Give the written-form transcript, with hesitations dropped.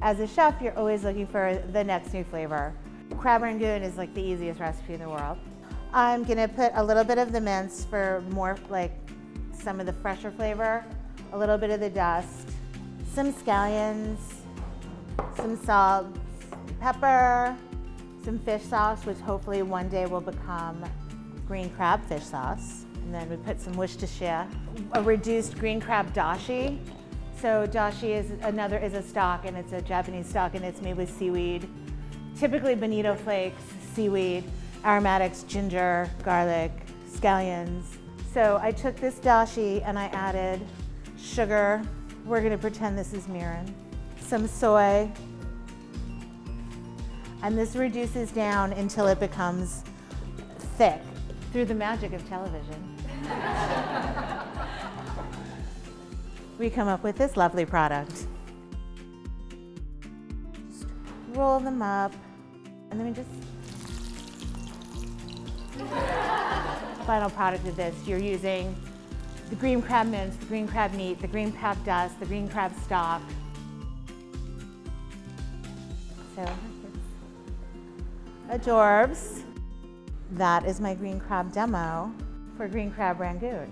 As a chef, you're always looking for the next new flavor. Crab Rangoon is like the easiest recipe in the world. I'm gonna put a little bit of the mince for more like some of the fresher flavor, a little bit of the dust, some scallions, some salt, pepper, some fish sauce, which hopefully one day will become green crab fish sauce. And then we put some Worcestershire, a reduced green crab dashi. So dashi is a stock, and it's a Japanese stock, and it's made with seaweed, typically bonito flakes, seaweed, aromatics, ginger, garlic, scallions. So I took this dashi and I added sugar. We're gonna pretend this is mirin. Some soy. And this reduces down until it becomes thick through the magic of television. We come up with this lovely product. Just roll them up, and then we just... Final product of this, you're using the green crab mince, the green crab meat, the green crab dust, the green crab stock. So, adorbs. That is my green crab demo for Green Crab Rangoon.